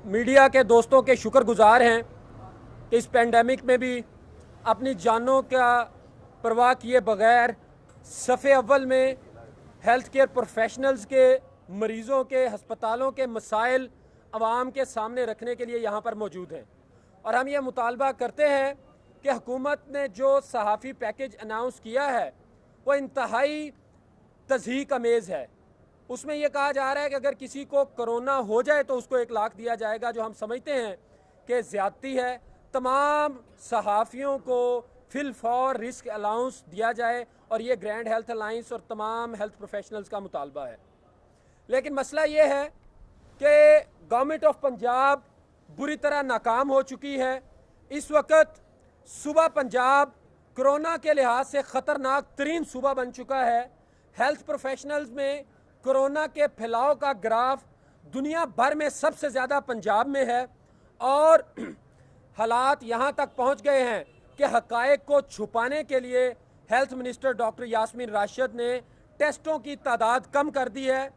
Media के दोस्तों के शुक्रगुजार हैं कि इस पेंडेमिक में भी अपनी जानों का परवाह किए बगैर सफ़े अव्वल में हेल्थ केयर प्रोफेशनल्स के, मरीज़ों के, हस्पतालों के मसाइल आवाम के सामने रखने के लिए यहाँ पर मौजूद हैं। और हम ये मुतालबा करते हैं कि हुकूमत ने जो सहाफ़ी पैकेज अनाउंस किया है वो इंतहाई तज़हीक अमेज़ है। उसमें यह कहा जा रहा है कि अगर किसी को कोरोना हो जाए तो उसको 1 लाख दिया जाएगा, जो हम समझते हैं कि ज़्यादती है। तमाम सहाफ़ियों को फिल फॉर रिस्क अलाउंस दिया जाए और ये ग्रैंड हेल्थ अलाइंस और तमाम हेल्थ प्रोफेशनल्स का मुतालबा है। लेकिन मसला ये है कि गवर्नमेंट ऑफ पंजाब बुरी तरह नाकाम हो चुकी है। इस वक्त सूबा पंजाब कोरोना के लिहाज से ख़तरनाक तरीन सूबा बन चुका है। हेल्थ प्रोफेशनल्स में कोरोना के फैलाव का ग्राफ दुनिया भर में सबसे ज़्यादा पंजाब में है और हालात यहाँ तक पहुँच गए हैं कि हक़ाइक़ को छुपाने के लिए health minister doctor Yasmin Rashid ने टेस्टों की तादाद कम कर दी है।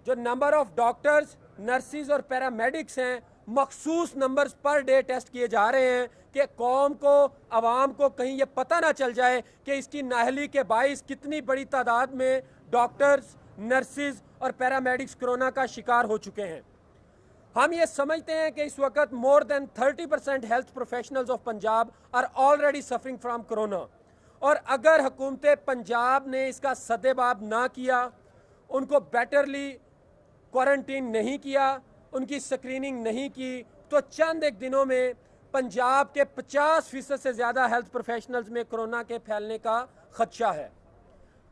जो नंबर ऑफ डॉक्टर्स, नर्सिस और पैरामेडिक्स हैं, मखसूस नंबर्स पर डे टेस्ट किए जा रहे हैं कि कौम को, आवाम को कहीं ये पता ना चल जाए कि इसकी नाहली के बाइस कितनी बड़ी तादाद में डॉक्टर्स, नर्सिस और पैरामेडिक्स कोरोना का शिकार हो चुके हैं। हम ये समझते हैं कि इस वक्त more than 30% health professionals of Punjab are already suffering from corona. और अगर हुकूमत पंजाब ने इसका सद्देबाब ना किया, उनको बेटरली क्वारंटीन नहीं किया, उनकी स्क्रीनिंग नहीं की, तो चंद एक दिनों में पंजाब के 50% से ज़्यादा हेल्थ प्रोफेशनल्स में कोरोना के फैलने का खदशा है।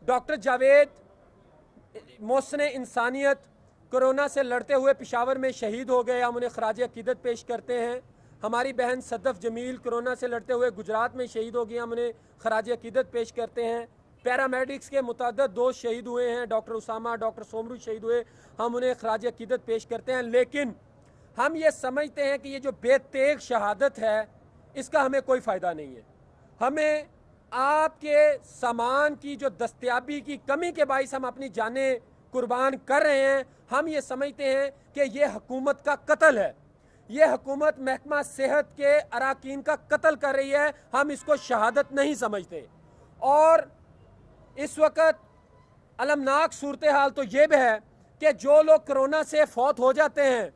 डॉक्टर जावेद मोहसिन इंसानियत कोरोना से लड़ते हुए पेशावर में शहीद हो गए। हम उन्हें खराज अकीदत पेश करते हैं। हमारी बहन सदफ जमील कोरोना से लड़ते हुए गुजरात में शहीद हो गई, हम उन्हें खराज अकीदत पेश करते हैं। पैरामेडिक्स के मुतअद्दिद दोस्त शहीद हुए हैं, डॉक्टर उसामा, डॉक्टर सोमरू शहीद हुए, हम उन्हें खराज अकीदत पेश करते हैं। लेकिन हम ये समझते हैं कि ये जो बेतेग शहादत है इसका हमें कोई फ़ायदा नहीं है। हमें आपके सामान की जो दस्तयाबी की कमी के बाइस हम अपनी जानें कुर्बान कर रहे हैं। हम ये समझते हैं कि ये हुकूमत का कत्ल है, ये हुकूमत महकमा सेहत के अराकीन का कत्ल कर रही है। हम इसको शहादत नहीं समझते। और इस वक्त अलमनाक सूरत हाल तो ये भी है कि जो लोग कोरोना से फौत हो जाते हैं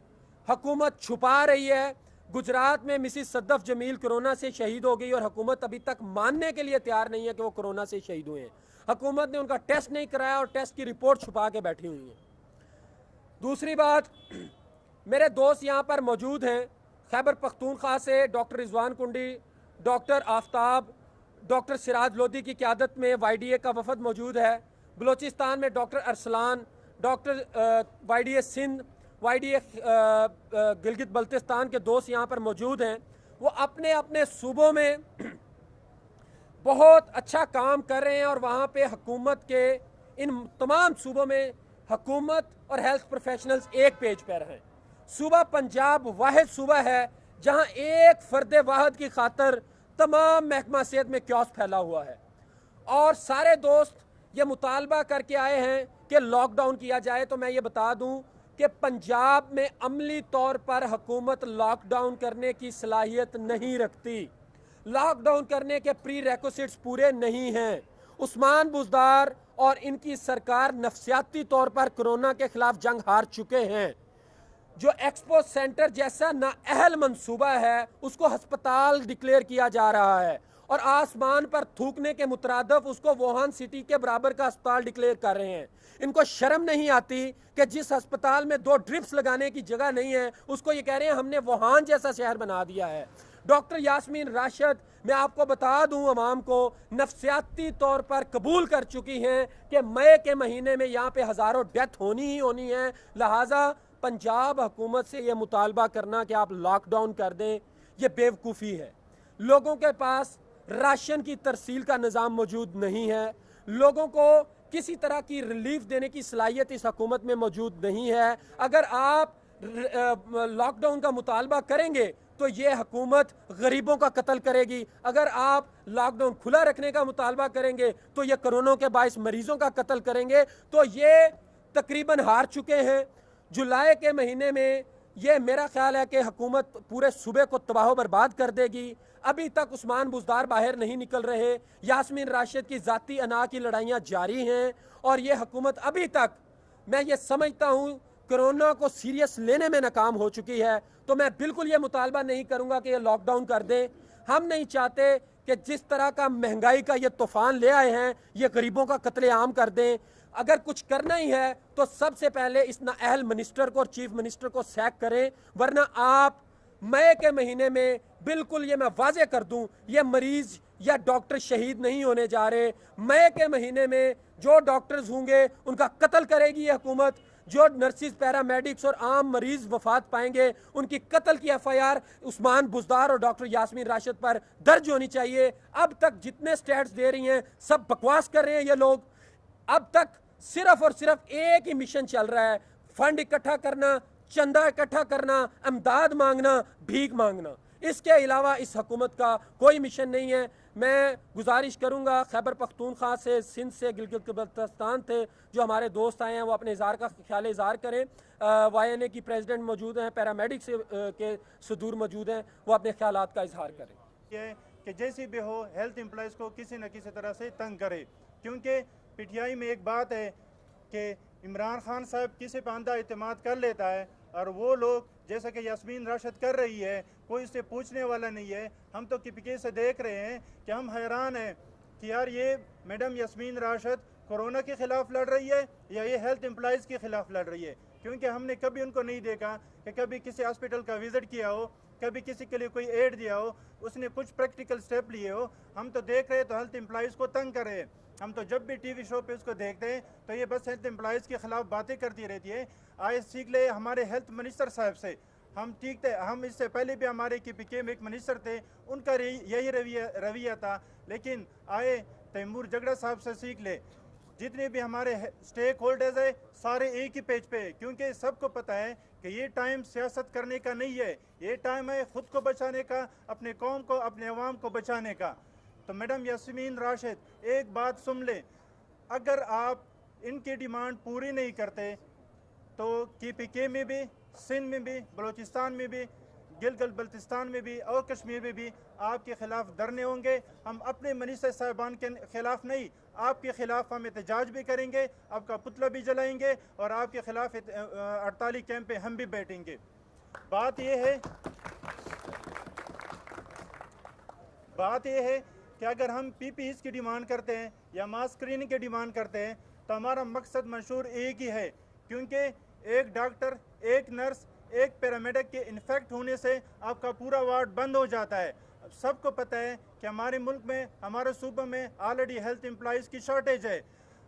हुकूमत छुपा रही है। गुजरात में मिसिस सदफ जमील कोरोना से शहीद हो गई और हुकूमत अभी तक मानने के लिए तैयार नहीं है कि वो कोरोना से शहीद हुए हैं। हुकूमत ने उनका टेस्ट नहीं कराया और टेस्ट की रिपोर्ट छुपा के बैठी हुई है। दूसरी बात, मेरे दोस्त यहाँ पर मौजूद हैं खैबर पख्तूनख्वा से डॉक्टर रिजवान कुंडी, डॉक्टर आफ्ताब, डॉक्टर सिराज लोधी की क़यादत में YDA का वफद मौजूद है। बलोचिस्तान में doctor Arsalan, doctor YDA Sindh, YDA Gilgit Baltistan के दोस्त यहाँ पर मौजूद हैं। वो अपने अपने सूबों में बहुत अच्छा काम कर रहे हैं और वहाँ पे हुकूमत के इन तमाम सूबों में हुकूमत और हेल्थ प्रोफेशनल्स एक पेज पर हैं। सूबा पंजाब वाहिद सूबा है जहाँ एक फ़र्द वाहिद की खातर तमाम महकमा सेहत में क्योस फैला हुआ है। और सारे दोस्त ये मुतालबा करके आए हैं कि लॉकडाउन किया जाए। तो मैं ये बता दूं कि पंजाब में अमली तौर पर हुकूमत लॉकडाउन करने की सलाहियत नहीं रखती। लॉकडाउन करने के प्री रेक्विजिट्स पूरे नहीं हैं। उस्मान बुज़दार और इनकी सरकार नफसियाती तौर पर कोरोना के खिलाफ जंग हार चुके हैं। जो एक्सपो सेंटर जैसा नाअहल मंसूबा है उसको अस्पताल डिक्लेयर किया जा रहा है और आसमान पर थूकने के मुतरादफ उसको वुहान सिटी के बराबर का अस्पताल डिक्लेयर कर रहे हैं। इनको शर्म नहीं आती कि जिस अस्पताल में 2 ड्रिप्स लगाने की जगह नहीं है उसको ये कह रहे हैं हमने वुहान जैसा शहर बना दिया है। डॉक्टर यास्मीन राशिद, मैं आपको बता दूं, अवाम को नफसियाती तौर पर कबूल कर चुकी हैं कि मई के महीने में यहाँ पे हज़ारों डेथ होनी ही होनी है। लिहाजा पंजाब हुकूमत से यह मुतालबा करना कि आप लॉकडाउन कर दें, ये बेवकूफ़ी है। लोगों के पास राशन की तरसील का निज़ाम मौजूद नहीं है। लोगों को किसी तरह की रिलीफ देने की सलाहियत इस हुकूमत में मौजूद नहीं है। अगर आप लॉकडाउन का मुतालबा करेंगे तो ये हुकूमत गरीबों का कत्ल करेगी। अगर आप लॉकडाउन खुला रखने का मुतालबा करेंगे तो ये कोरोना के बाइस मरीजों का कत्ल करेंगे। तो ये तकरीबन हार चुके हैं। जुलाई के महीने में ये मेरा ख्याल है कि हुकूमत पूरे सूबे को तबाह बर्बाद कर देगी। अभी तक उस्मान बुज़दार बाहर नहीं निकल रहे, यास्मीन राशिद की ज़ाती अना की लड़ाइयाँ जारी हैं और ये हुकूमत अभी तक, मैं ये समझता हूँ, कोरोना को सीरियस लेने में नाकाम हो चुकी है। तो मैं बिल्कुल ये मुतालबा नहीं करूँगा कि ये लॉकडाउन कर दें। हम नहीं चाहते कि जिस तरह का महंगाई का ये तूफ़ान ले आए हैं, ये गरीबों का कत्लेआम कर दें। अगर कुछ करना ही है तो सबसे पहले इस नाअहल मिनिस्टर को और चीफ मिनिस्टर को सैक करें, वरना आप मई के महीने में, बिल्कुल ये मैं वाजे कर दूं, ये मरीज या डॉक्टर शहीद नहीं होने जा रहे। मई के महीने में जो डॉक्टर्स होंगे उनका कत्ल करेगी ये हुकूमत, जो नर्सिस, पैरामेडिक्स और आम मरीज वफात पाएंगे उनकी कत्ल की एफआईआर उस्मान बुज़दार और डॉक्टर यास्मीन राशिद पर दर्ज होनी चाहिए। अब तक जितने स्टेट्स दे रही हैं सब बकवास कर रहे हैं ये लोग। अब तक सिर्फ और सिर्फ एक ही मिशन चल रहा है, फंड इकट्ठा करना, चंदा इकट्ठा करना, अमदाद मांगना, भीख मांगना। इसके अलावा इस हुकूमत का कोई मिशन नहीं है। मैं गुजारिश करूंगा खैबर पख्तूनख्वा से, सिंध से, गिलगित बल्तिस्तान थे जो हमारे दोस्त आए हैं, वो अपने इज़हार का ख्याल इज़हार करें। YNA की प्रेसिडेंट मौजूद हैं, पैरामेडिक्स के सदूर मौजूद हैं, वो अपने ख्यालात का इज़हार करें। ये कि जैसी भी हो हेल्थ एम्प्लॉयज़ को किसी न किसी तरह से तंग करे, क्योंकि पीटीआई में एक बात है कि इमरान खान साहब किसी पर अंधा इत्मीनाद कर लेता है और वो लोग जैसा कि यास्मीन राशिद कर रही है, कोई इससे पूछने वाला नहीं है। हम तो KPK से देख रहे हैं कि हम हैरान हैं कि यार ये मैडम यास्मीन राशिद कोरोना के ख़िलाफ़ लड़ रही है या ये हेल्थ एम्प्लॉयज़ के ख़िलाफ़ लड़ रही है, क्योंकि हमने कभी उनको नहीं देखा कि कभी किसी हॉस्पिटल का विज़िट किया हो, कभी किसी के लिए कोई एड दिया हो, उसने कुछ प्रैक्टिकल स्टेप लिए हो। हम तो देख रहे तो हेल्थ एम्प्लॉयज़ को तंग कर रहे हैं। हम तो जब भी टीवी शो पे उसको देखते हैं तो ये बस हेल्थ एम्प्लॉयज़ के ख़िलाफ़ बातें करती रहती है। आए सीख ले हमारे हेल्थ मिनिस्टर साहब से, हम ठीक थे। हम इससे पहले भी हमारे KPK में एक मिनिस्टर थे, उनका यही रवैया था। लेकिन आए तैमूर जगड़ा साहब से सीख ले, जितने भी हमारे स्टेक होल्डर्स है सारे एक ही पेज पे है, क्योंकि सबको पता है कि ये टाइम सियासत करने का नहीं है, ये टाइम है खुद को बचाने का, अपने कौम को, अपने अवाम को बचाने का। तो मैडम यास्मीन राशिद एक बात सुन ले, अगर आप इनकी डिमांड पूरी नहीं करते तो KPK में भी, सिंध में भी, बलूचिस्तान में भी, गिलगित बल्तिस्तान में भी और कश्मीर में भी आपके ख़िलाफ़ धरने होंगे। हम अपने मिनिस्टर साहिबान के ख़िलाफ़ नहीं, आपके ख़िलाफ़ हम एहतजाज भी करेंगे, आपका पुतला भी जलाएंगे और आपके ख़िलाफ़ 48 कैंप पे हम भी बैठेंगे। बात यह है कि अगर हम PPEs की डिमांड करते हैं या मास स्क्रीनिंग की डिमांड करते हैं तो हमारा मकसद मंशूर एक ही है, क्योंकि एक डॉक्टर, एक नर्स, एक पैरामेडिक के इन्फेक्ट होने से आपका पूरा वार्ड बंद हो जाता है। सबको पता है कि हमारे मुल्क में, हमारे सूबे में ऑलरेडी हेल्थ एम्प्लॉयज़ की शॉर्टेज है।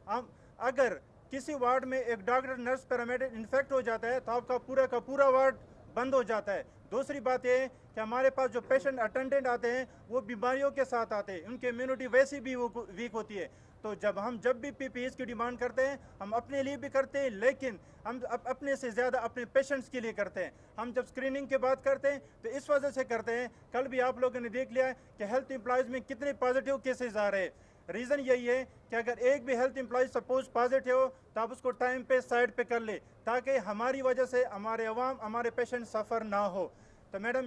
हम अगर किसी वार्ड में एक डॉक्टर, नर्स, पैरामेडिक इन्फेक्ट हो जाता है तो आपका पूरा का पूरा वार्ड बंद हो जाता है। दूसरी बात यह है कि हमारे पास जो पेशेंट अटेंडेंट आते हैं वो बीमारियों के साथ आते हैं, उनकी इम्यूनिटी वैसी भी वीक होती है। तो जब भी PPEs की डिमांड करते हैं हम अपने लिए भी करते हैं, लेकिन हम अपने से ज़्यादा अपने पेशेंट्स के लिए करते हैं। हम जब स्क्रीनिंग की बात करते हैं तो इस वजह से करते हैं, कल भी आप लोगों ने देख लिया है कि हेल्थ एम्प्लॉयज़ में कितने पॉजिटिव केसेस आ रहे हैं। रीज़न यही है कि अगर एक भी हेल्थ एम्प्लॉय सपोज पॉजिटिव हो तो आप उसको टाइम पे साइड पे कर ले, ताकि हमारी वजह से हमारे अवाम, हमारे पेशेंट सफ़र ना हो। तो मैडम